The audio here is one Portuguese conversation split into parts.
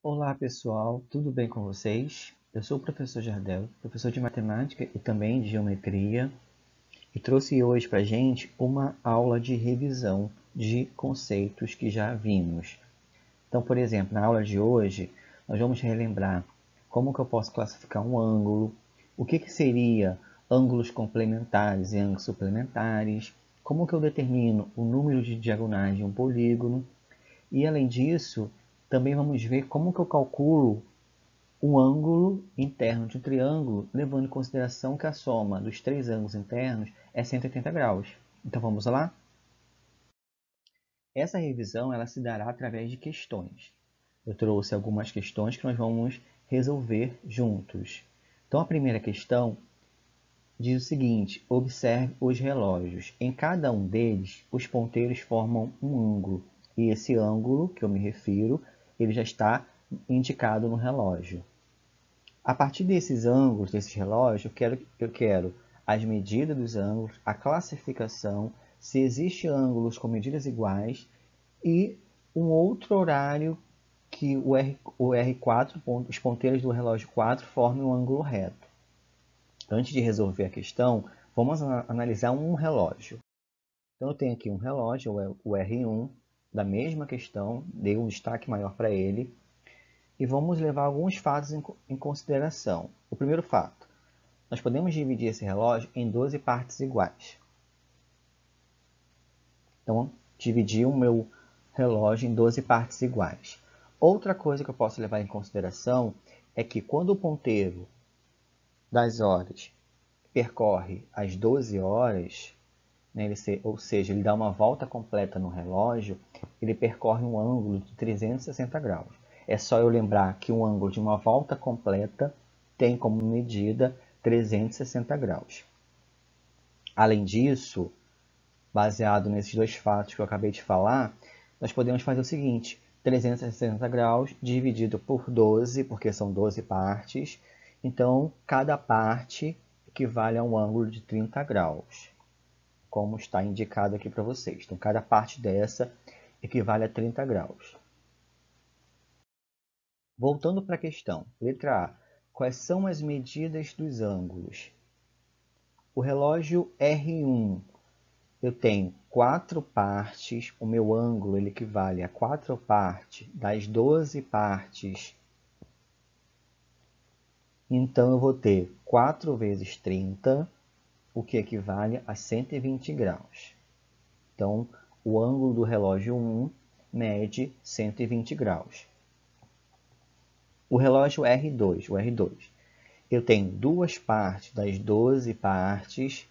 Olá pessoal, tudo bem com vocês? Eu sou o professor Jardel, professor de matemática e também de geometria, e trouxe hoje para a gente uma aula de revisão de conceitos que já vimos. Então, por exemplo, na aula de hoje, nós vamos relembrar como que eu posso classificar um ângulo, o que seria ângulos complementares e ângulos suplementares, como que eu determino o número de diagonais de um polígono, e além disso, também vamos ver como que eu calculo um ângulo interno de um triângulo, levando em consideração que a soma dos três ângulos internos é 180 graus. Então vamos lá? Essa revisão ela se dará através de questões. Eu trouxe algumas questões que nós vamos resolver juntos. Então a primeira questão diz o seguinte: observe os relógios. Em cada um deles, os ponteiros formam um ângulo. E esse ângulo, que eu me refiro, ele já está indicado no relógio. A partir desses ângulos, desses relógios, eu quero as medidas dos ângulos, a classificação, se existe ângulos com medidas iguais e um outro horário que o R4, os ponteiros do relógio 4 formem um ângulo reto. Antes de resolver a questão, vamos analisar um relógio. Então, eu tenho aqui um relógio, o R1, da mesma questão, dei um destaque maior para ele, e vamos levar alguns fatos em consideração. O primeiro fato, nós podemos dividir esse relógio em 12 partes iguais. Então, dividi o meu relógio em 12 partes iguais. Outra coisa que eu posso levar em consideração é que quando o ponteiro das horas percorre as 12 horas, né, ou seja, ele dá uma volta completa no relógio, ele percorre um ângulo de 360 graus. É só eu lembrar que um ângulo de uma volta completa tem como medida 360 graus. Além disso, baseado nesses dois fatos que eu acabei de falar, nós podemos fazer o seguinte: 360 graus dividido por 12, porque são 12 partes, então cada parte equivale a um ângulo de 30 graus, como está indicado aqui para vocês. Então, cada parte dessa equivale a 30 graus. Voltando para a questão, letra A. Quais são as medidas dos ângulos? O relógio R1, eu tenho 4 partes, o meu ângulo ele equivale a 4 partes das 12 partes. Então, eu vou ter 4 vezes 30, o que equivale a 120 graus. Então, o ângulo do relógio 1 mede 120 graus. O relógio R2, eu tenho duas partes das 12 partes,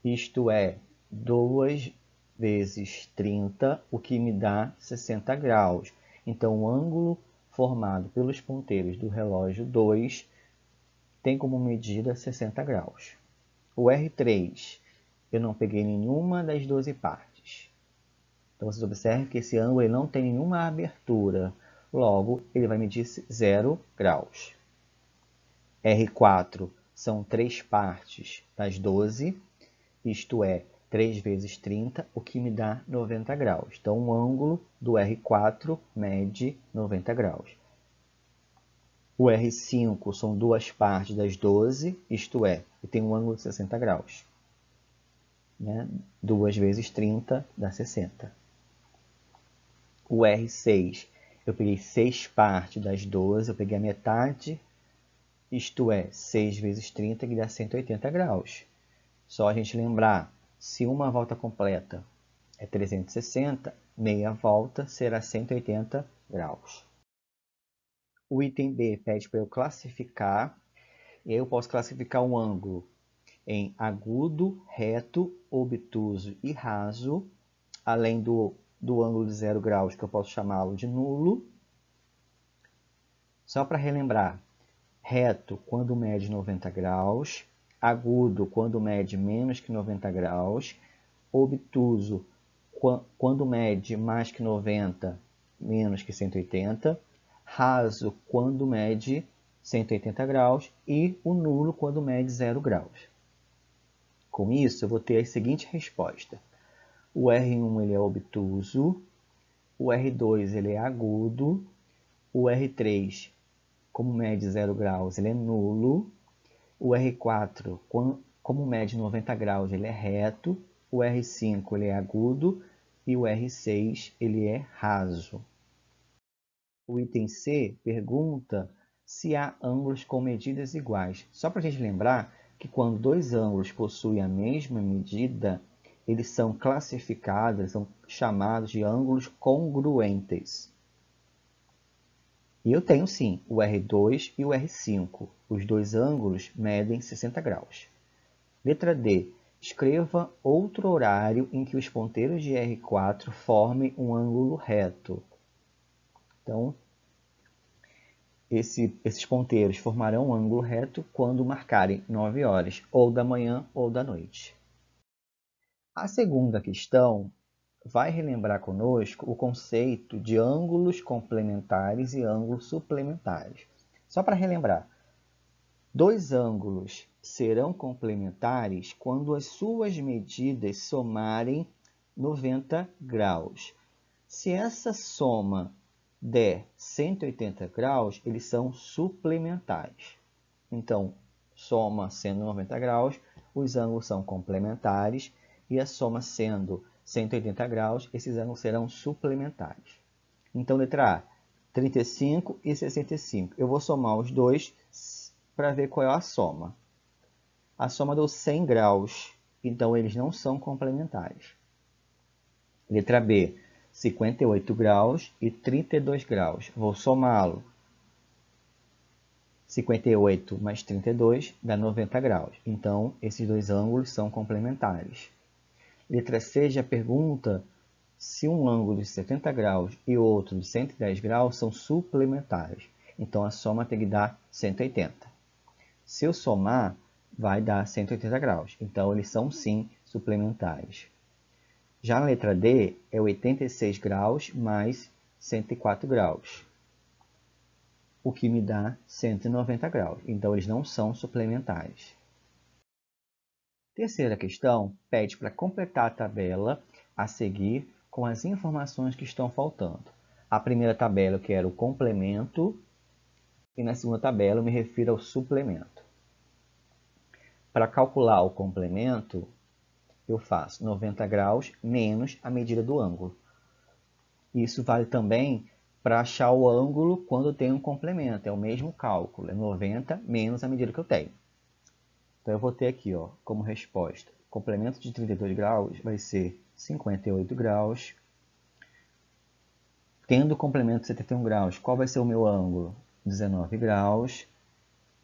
isto é, 2 vezes 30, o que me dá 60 graus. Então, o ângulo formado pelos ponteiros do relógio 2 tem como medida 60 graus. O R3, eu não peguei nenhuma das 12 partes. Então, vocês observem que esse ângulo ele não tem nenhuma abertura. Logo, ele vai medir 0 graus. R4 são 3 partes das 12, isto é, 3 vezes 30, o que me dá 90 graus. Então, o ângulo do R4 mede 90 graus. O R5 são 2 partes das 12, isto é, tem um ângulo de 60 graus. 2 vezes 30 dá 60. O R6, eu peguei 6 partes das 12, eu peguei a metade, isto é, 6 vezes 30, que dá 180 graus. Só a gente lembrar, se uma volta completa é 360, meia volta será 180 graus. O item B pede para eu classificar, e aí eu posso classificar um ângulo em agudo, reto, obtuso e raso, além do ângulo de 0 graus, que eu posso chamá-lo de nulo. Só para relembrar, reto quando mede 90 graus, agudo quando mede menos que 90 graus, obtuso quando mede mais que 90, menos que 180, raso quando mede 180 graus e o nulo quando mede 0 graus. Com isso, eu vou ter a seguinte resposta. O R1 ele é obtuso, o R2 ele é agudo O R3, como mede 0 graus, ele é nulo. O R4, como mede 90 graus, ele é reto. O R5, ele é agudo. E o R6, ele é raso. O item C pergunta se há ângulos com medidas iguais. Só para a gente lembrar que quando dois ângulos possuem a mesma medida, eles são classificados, são chamados de ângulos congruentes. E eu tenho sim o R2 e o R5. Os dois ângulos medem 60 graus. Letra D. Escreva outro horário em que os ponteiros de R4 formem um ângulo reto. Então, esses ponteiros formarão um ângulo reto quando marcarem 9 horas, ou da manhã ou da noite. A segunda questão vai relembrar conosco o conceito de ângulos complementares e ângulos suplementares. Só para relembrar, dois ângulos serão complementares quando as suas medidas somarem 90 graus. Se essa soma der 180 graus, eles são suplementares. Então, soma sendo 90 graus, os ângulos são complementares, e a soma sendo 180 graus, esses ângulos serão suplementares. Então, letra A, 35 e 65. Eu vou somar os dois para ver qual é a soma. A soma deu 100 graus, então eles não são complementares. Letra B, 58 graus e 32 graus. Vou somá-lo. 58 mais 32 dá 90 graus. Então, esses dois ângulos são complementares. Letra C já pergunta se um ângulo de 70 graus e outro de 110 graus são suplementares. Então, a soma tem que dar 180. Se eu somar, vai dar 180 graus. Então, eles são sim suplementares. Já na letra D, é 86 graus mais 104 graus, o que me dá 190 graus. Então, eles não são suplementares. Terceira questão pede para completar a tabela a seguir com as informações que estão faltando. A primeira tabela eu quero o complemento e na segunda tabela eu me refiro ao suplemento. Para calcular o complemento, eu faço 90 graus menos a medida do ângulo. Isso vale também para achar o ângulo quando tem um complemento. É o mesmo cálculo, é 90 menos a medida que eu tenho. Então, eu vou ter aqui, como resposta, complemento de 32 graus vai ser 58 graus. Tendo complemento de 71 graus, qual vai ser o meu ângulo? 19 graus.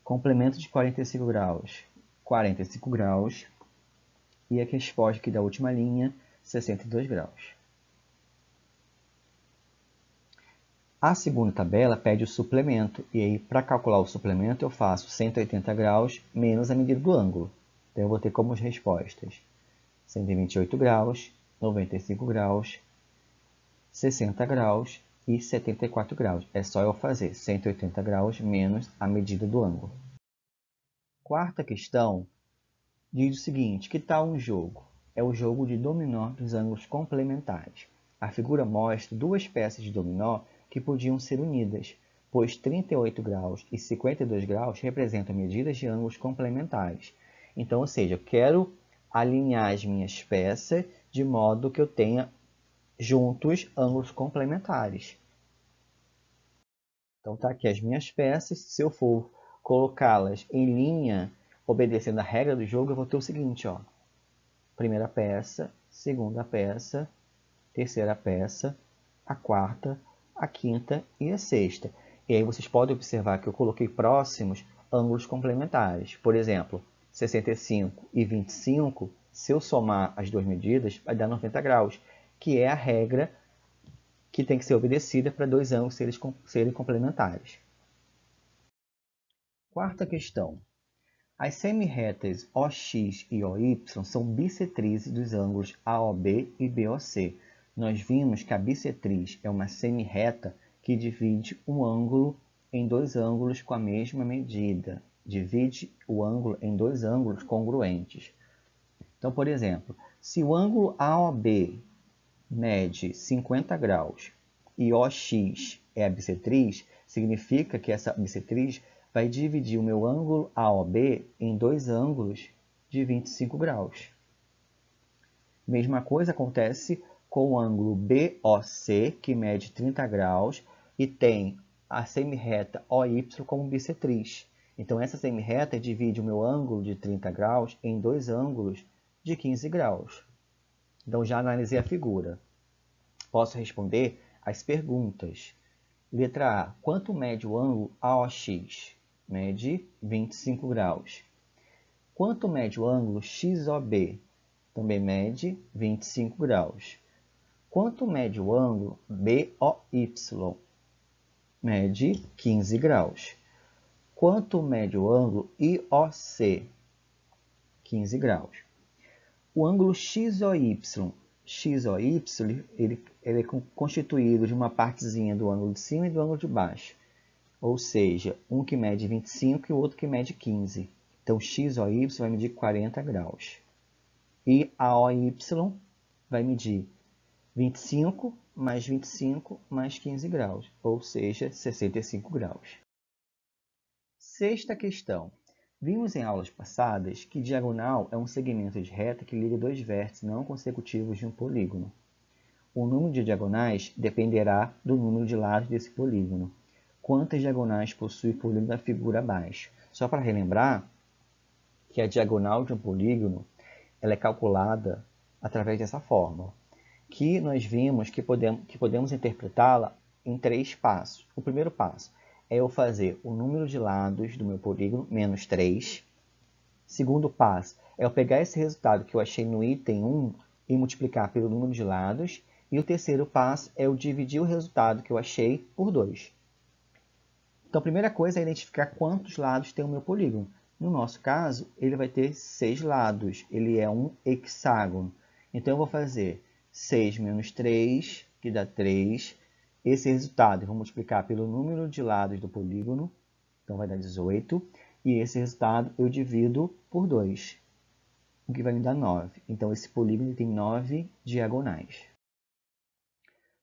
Complemento de 45 graus, 45 graus. E a resposta aqui da última linha, 62 graus. A segunda tabela pede o suplemento, e aí para calcular o suplemento eu faço 180 graus menos a medida do ângulo. Então eu vou ter como respostas 128 graus, 95 graus, 60 graus e 74 graus. É só eu fazer 180 graus menos a medida do ângulo. Quarta questão diz o seguinte, que tal um jogo? É o jogo de dominó dos ângulos complementares. A figura mostra duas peças de dominó que podiam ser unidas, pois 38 graus e 52 graus representam medidas de ângulos complementares. Então, ou seja, eu quero alinhar as minhas peças de modo que eu tenha juntos ângulos complementares. Então, tá aqui as minhas peças. Se eu for colocá-las em linha, obedecendo a regra do jogo, eu vou ter o seguinte, primeira peça, segunda peça, terceira peça, a quarta, a quinta e a sexta. E aí vocês podem observar que eu coloquei próximos ângulos complementares. Por exemplo, 65 e 25, se eu somar as duas medidas, vai dar 90 graus, que é a regra que tem que ser obedecida para dois ângulos serem complementares. Quarta questão. As semirretas OX e OY são bissetrizes dos ângulos AOB e BOC. Nós vimos que a bissetriz é uma semirreta que divide um ângulo em dois ângulos com a mesma medida. Divide o ângulo em dois ângulos congruentes. Então, por exemplo, se o ângulo AOB mede 50 graus e OX é a bissetriz, significa que essa bissetriz vai dividir o meu ângulo AOB em dois ângulos de 25 graus. Mesma coisa acontece com o ângulo BOC, que mede 30 graus, e tem a semirreta OY como bissetriz. Então, essa semirreta divide o meu ângulo de 30 graus em dois ângulos de 15 graus. Então, já analisei a figura. Posso responder as perguntas. Letra A. Quanto mede o ângulo AOX? Mede 25 graus. Quanto mede o ângulo XOB? Também mede 25 graus. Quanto mede o ângulo BOY? Mede 15 graus. Quanto mede o ângulo IOC? 15 graus. O ângulo XOY, ele é constituído de uma partezinha do ângulo de cima e do ângulo de baixo. Ou seja, um que mede 25 e o outro que mede 15. Então, XOY vai medir 40 graus. E AOY vai medir 25 mais 25 mais 15 graus, ou seja, 65 graus. Sexta questão. Vimos em aulas passadas que diagonal é um segmento de reta que liga dois vértices não consecutivos de um polígono. O número de diagonais dependerá do número de lados desse polígono. Quantas diagonais possui o polígono da figura abaixo? Só para relembrar que a diagonal de um polígono ela é calculada através dessa fórmula, que nós vimos que podemos interpretá-la em três passos. O primeiro passo é eu fazer o número de lados do meu polígono, menos 3. Segundo passo é eu pegar esse resultado que eu achei no item 1 e multiplicar pelo número de lados. E o terceiro passo é eu dividir o resultado que eu achei por 2. Então, a primeira coisa é identificar quantos lados tem o meu polígono. No nosso caso, ele vai ter 6 lados. Ele é um hexágono. Então, eu vou fazer 6 menos 3, que dá 3. Esse resultado eu vou multiplicar pelo número de lados do polígono. Então, vai dar 18. E esse resultado eu divido por 2, o que vai me dar 9. Então, esse polígono tem 9 diagonais.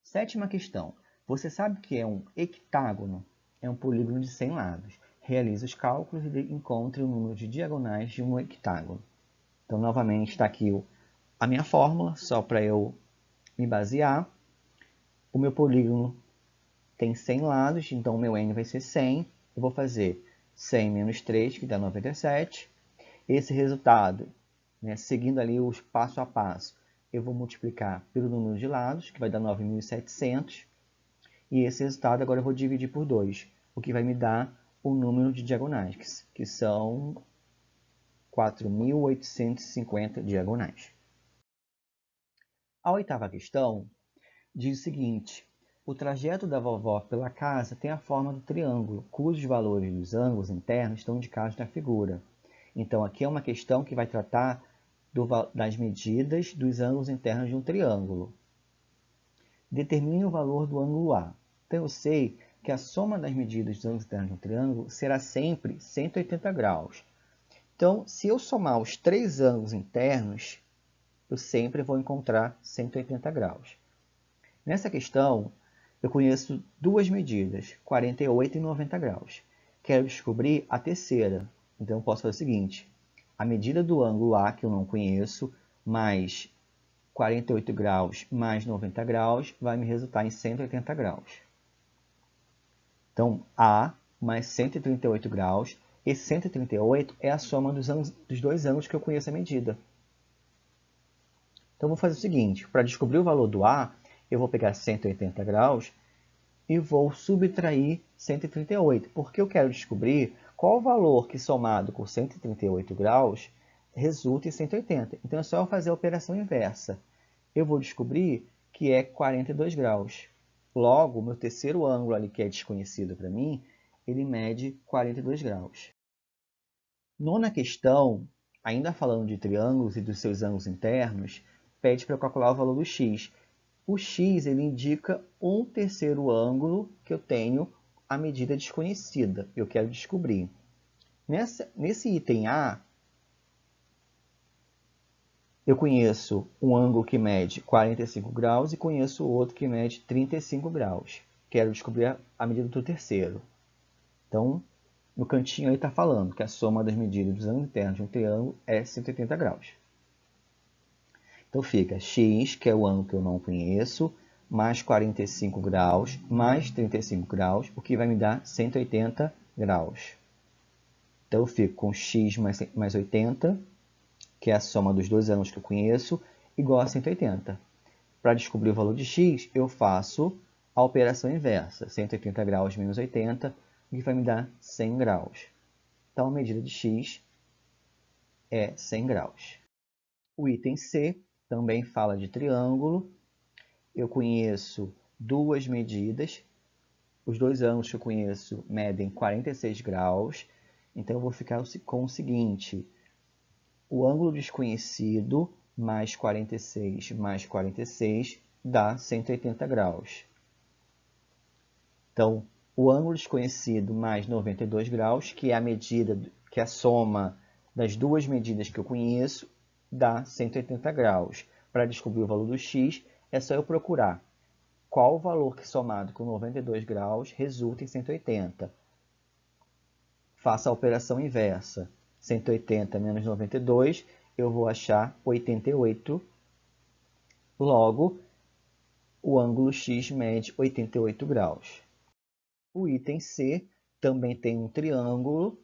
Sétima questão. Você sabe o que é um hectágono? É um polígono de 100 lados. Realize os cálculos e encontre o número de diagonais de um hectágono. Então, novamente, está aqui a minha fórmula, só para eu me basear. O meu polígono tem 100 lados, então o meu n vai ser 100. Eu vou fazer 100 menos 3, que dá 97. Esse resultado, seguindo ali os passo a passo, eu vou multiplicar pelo número de lados, que vai dar 9.700. E esse resultado agora eu vou dividir por 2, o que vai me dar o número de diagonais, que são 4.850 diagonais. A oitava questão diz o seguinte: o trajeto da vovó pela casa tem a forma do triângulo, cujos valores dos ângulos internos estão indicados na figura. Então, aqui é uma questão que vai tratar das medidas dos ângulos internos de um triângulo. Determine o valor do ângulo A. Então, eu sei que a soma das medidas dos ângulos internos de um triângulo será sempre 180 graus. Então, se eu somar os três ângulos internos, eu sempre vou encontrar 180 graus. Nessa questão, eu conheço duas medidas, 48 e 90 graus. Quero descobrir a terceira. Então, eu posso fazer o seguinte: a medida do ângulo A, que eu não conheço, mais 48 graus mais 90 graus, vai me resultar em 180 graus. Então, A mais 138 graus. Esse 138 é a soma dos dois ângulos que eu conheço a medida. Então, eu vou fazer o seguinte: para descobrir o valor do A, eu vou pegar 180 graus e vou subtrair 138, porque eu quero descobrir qual o valor que somado com 138 graus resulta em 180. Então, é só eu fazer a operação inversa. Eu vou descobrir que é 42 graus. Logo, o meu terceiro ângulo ali, que é desconhecido para mim, ele mede 42 graus. Nona questão, ainda falando de triângulos e dos seus ângulos internos, pede para eu calcular o valor do x. O x ele indica um terceiro ângulo que eu tenho a medida desconhecida. Eu quero descobrir. Nesse item A, Eu conheço um ângulo que mede 45 graus e conheço outro que mede 35 graus. Quero descobrir a medida do terceiro. Então, no cantinho aí está falando que a soma das medidas dos ângulos internos de um triângulo é 180 graus. Então fica x, que é o ângulo que eu não conheço, mais 45 graus, mais 35 graus, o que vai me dar 180 graus. Então eu fico com x mais 80, que é a soma dos dois ângulos que eu conheço, igual a 180. Para descobrir o valor de x, eu faço a operação inversa. 180 graus menos 80, o que vai me dar 100 graus. Então, a medida de x é 100 graus. O item C também fala de triângulo. Eu conheço duas medidas. Os dois ângulos que eu conheço medem 46 graus. Então, eu vou ficar com o seguinte: o ângulo desconhecido mais 46 dá 180 graus. Então, o ângulo desconhecido mais 92 graus, que é a medida, que é a soma das duas medidas que eu conheço, dá 180 graus. Para descobrir o valor do x, é só eu procurar qual o valor que somado com 92 graus resulta em 180. Faça a operação inversa. 180 menos 92, eu vou achar 88. Logo, o ângulo x mede 88 graus. O item C também tem um triângulo,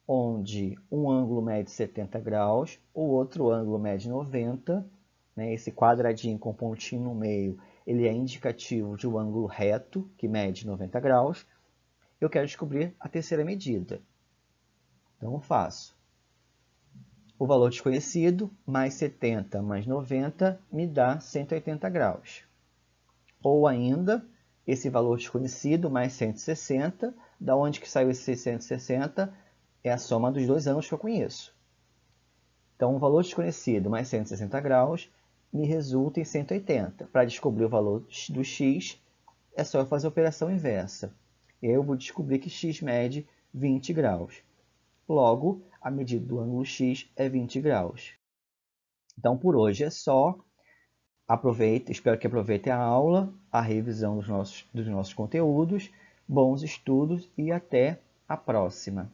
onde um ângulo mede 70 graus, o outro ângulo mede 90. Esse quadradinho com pontinho no meio, ele é indicativo de um ângulo reto, que mede 90 graus. Eu quero descobrir a terceira medida. Então, eu faço o valor desconhecido, mais 70 mais 90, me dá 180 graus. Ou ainda, esse valor desconhecido, mais 160, da onde que saiu esse 160? É a soma dos dois ângulos que eu conheço. Então, o valor desconhecido mais 160 graus me resulta em 180. Para descobrir o valor do x, é só eu fazer a operação inversa. Eu vou descobrir que x mede 20 graus. Logo, a medida do ângulo x é 20 graus. Então, por hoje é só. Espero que aproveitem a aula, a revisão dos nossos conteúdos. Bons estudos e até a próxima!